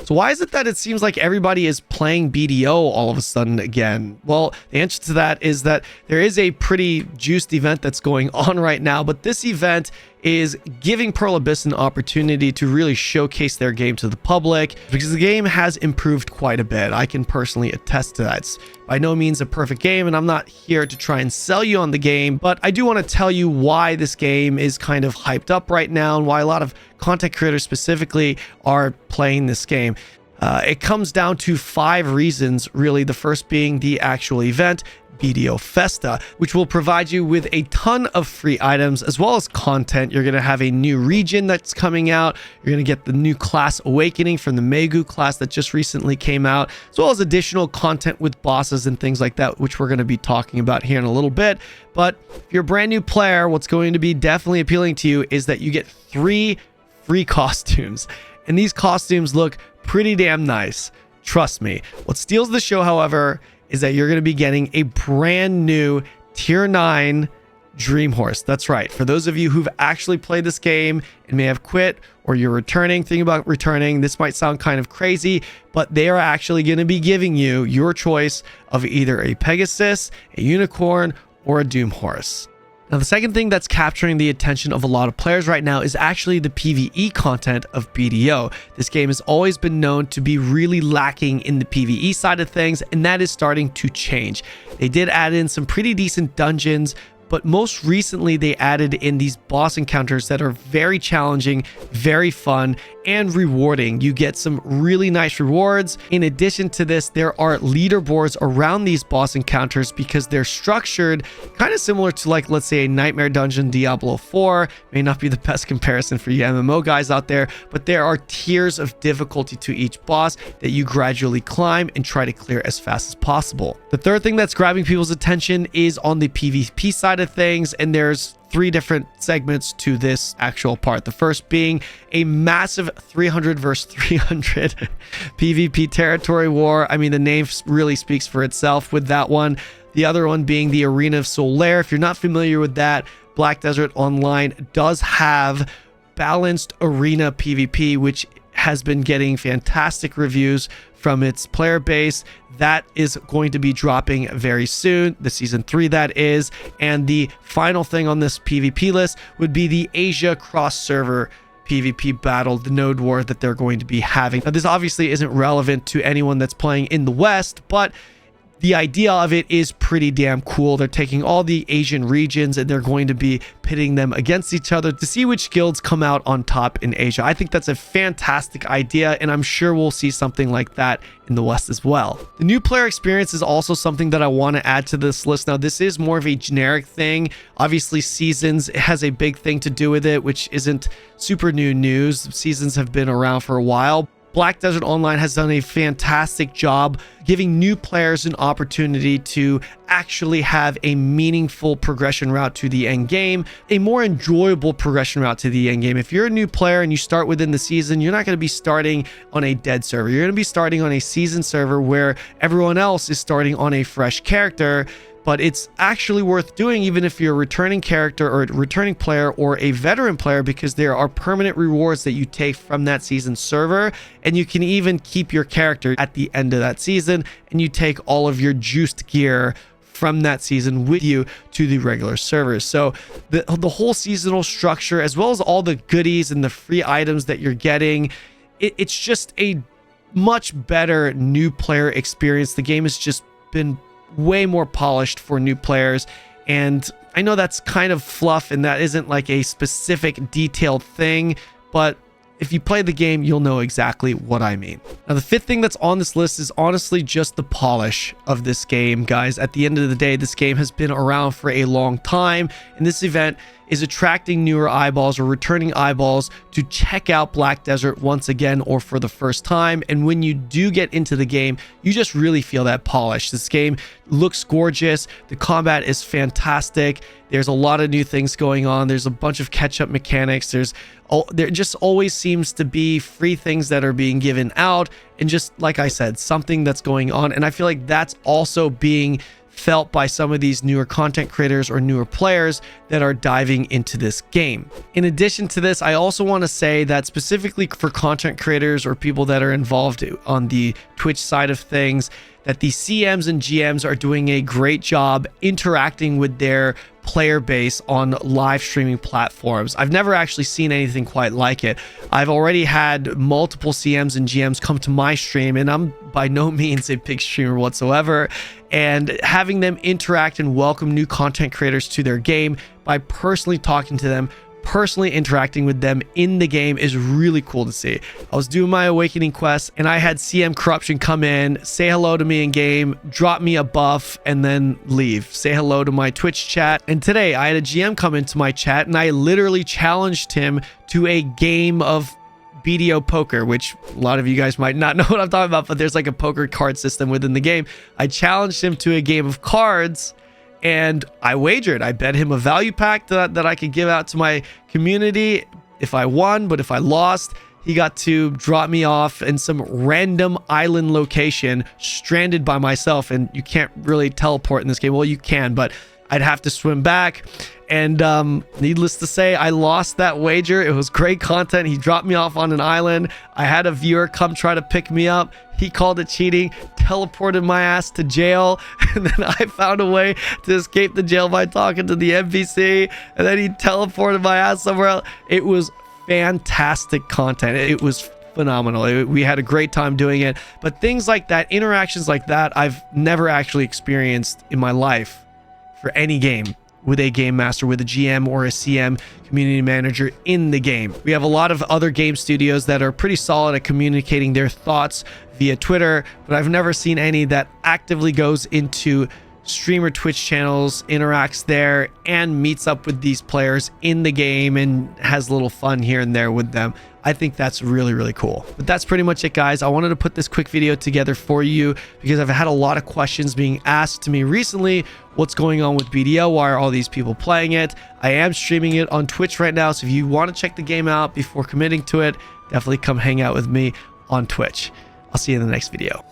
So why is it that it seems like everybody is playing BDO all of a sudden again? Well, the answer to that is that there is a pretty juiced event that's going on right now, but this event is giving Pearl Abyss an opportunity to really showcase their game to the public, because the game has improved quite a bit. I can personally attest to that. It's by no means a perfect game, and I'm not here to try and sell you on the game, but I do want to tell you why this game is kind of hyped up right now and why a lot of content creators specifically are playing this game. It comes down to 5 reasons, really. The first being the actual event, BDO Festa, which will provide you with a ton of free items as well as content. You're going to have a new region that's coming out. You're going to get the new class Awakening from the Megu class that just recently came out, as well as additional content with bosses and things like that, which we're going to be talking about here in a little bit. But if you're a brand new player, what's going to be definitely appealing to you is that you get 3 free costumes, and these costumes look pretty damn nice. Trust me. What steals the show, however, is that you're going to be getting a brand new tier 9 Dream Horse. That's right. For those of you who've actually played this game and may have quit, or you're thinking about returning, this might sound kind of crazy, but they are actually going to be giving you your choice of either a Pegasus, a Unicorn, or a Doom Horse. Now, the second thing that's capturing the attention of a lot of players right now is actually the PvE content of BDO. This game has always been known to be really lacking in the PvE side of things, and that is starting to change. They did add in some pretty decent dungeons, but most recently they added in these boss encounters that are very challenging, very fun, and rewarding. You get some really nice rewards. In addition to this, there are leaderboards around these boss encounters because they're structured kind of similar to, like, let's say a Nightmare Dungeon Diablo 4. May not be the best comparison for you MMO guys out there, but there are tiers of difficulty to each boss that you gradually climb and try to clear as fast as possible. The third thing that's grabbing people's attention is on the PvP side of things, and there's 3 different segments to this actual part. The first being a massive 300 versus 300 PvP territory war. I mean, the name really speaks for itself with that one. The other one being the Arena of Solaire. If you're not familiar with that, Black Desert Online does have balanced arena PvP, which has been getting fantastic reviews from its player base. That is going to be dropping very soon, the season 3 that is. And the final thing on this PvP list would be the Asia cross server PvP battle, the node war that they're going to be having. Now, this obviously isn't relevant to anyone that's playing in the West, but the idea of it is pretty damn cool. They're taking all the Asian regions and they're going to be pitting them against each other to see which guilds come out on top in Asia. I think that's a fantastic idea, and I'm sure we'll see something like that in the West as well. The new player experience is also something that I want to add to this list. Now, this is more of a generic thing. Obviously, Seasons has a big thing to do with it, which isn't super new news. Seasons have been around for a while. Black Desert Online has done a fantastic job giving new players an opportunity to actually have a meaningful progression route to the end game, a more enjoyable progression route to the end game. If you're a new player and you start within the season, you're not going to be starting on a dead server. You're going to be starting on a season server where everyone else is starting on a fresh character. But it's actually worth doing even if you're a returning character or a returning player or a veteran player, because there are permanent rewards that you take from that season server, and you can even keep your character at the end of that season, and you take all of your juiced gear from that season with you to the regular servers. So the whole seasonal structure, as well as all the goodies and the free items that you're getting, it's just a much better new player experience. The game has just been way more polished for new players, and I know that's kind of fluff and that isn't like a specific detailed thing, but if you play the game, you'll know exactly what I mean. Now, the 5th thing that's on this list is honestly just the polish of this game, guys. At the end of the day, this game has been around for a long time, and this event is attracting newer eyeballs or returning eyeballs to check out Black Desert once again or for the first time. And when you do get into the game, you just really feel that polish. This game looks gorgeous. The combat is fantastic. There's a lot of new things going on. There's a bunch of catch-up mechanics. There just always seems to be free things that are being given out, and just like I said, something that's going on. And I feel like that's also being felt by some of these newer content creators or newer players that are diving into this game. In addition to this, I also want to say that specifically for content creators or people that are involved on the Twitch side of things, that the CMs and GMs are doing a great job interacting with their player base on live streaming platforms. I've never actually seen anything quite like it. I've already had multiple CMs and GMs come to my stream, and I'm by no means a big streamer whatsoever, and having them interact and welcome new content creators to their game by personally talking to them, personally interacting with them in the game is really cool to see. I was doing my awakening quest and I had CM Corruption come in, say hello to me in game, drop me a buff, and then leave. Say hello to my Twitch chat. And today I had a GM come into my chat and I literally challenged him to a game of BDO poker, which a lot of you guys might not know what I'm talking about, but there's like a poker card system within the game. I challenged him to a game of cards, and I wagered. I bet him a value pack that I could give out to my community if I won, but if I lost, he got to drop me off in some random island location, stranded by myself, and you can't really teleport in this game. Well, you can, but I'd have to swim back. And needless to say, I lost that wager. It was great content. He dropped me off on an island. I had a viewer come try to pick me up. He called it cheating, teleported my ass to jail, and then I found a way to escape the jail by talking to the NPC, and then he teleported my ass somewhere else. It was fantastic content. It was phenomenal. We had a great time doing it. But things like that, interactions like that, I've never actually experienced in my life for any game, with a game master, with a GM or a CM, community manager in the game. We have a lot of other game studios that are pretty solid at communicating their thoughts via Twitter, but I've never seen any that actively goes into streamer Twitch channels, interacts there, and meets up with these players in the game and has a little fun here and there with them. I think that's really, really cool. But that's pretty much it, guys. I wanted to put this quick video together for you because I've had a lot of questions being asked to me recently. What's going on with BDO? Why are all these people playing it? I am streaming it on Twitch right now, so if you want to check the game out before committing to it, definitely come hang out with me on Twitch. I'll see you in the next video.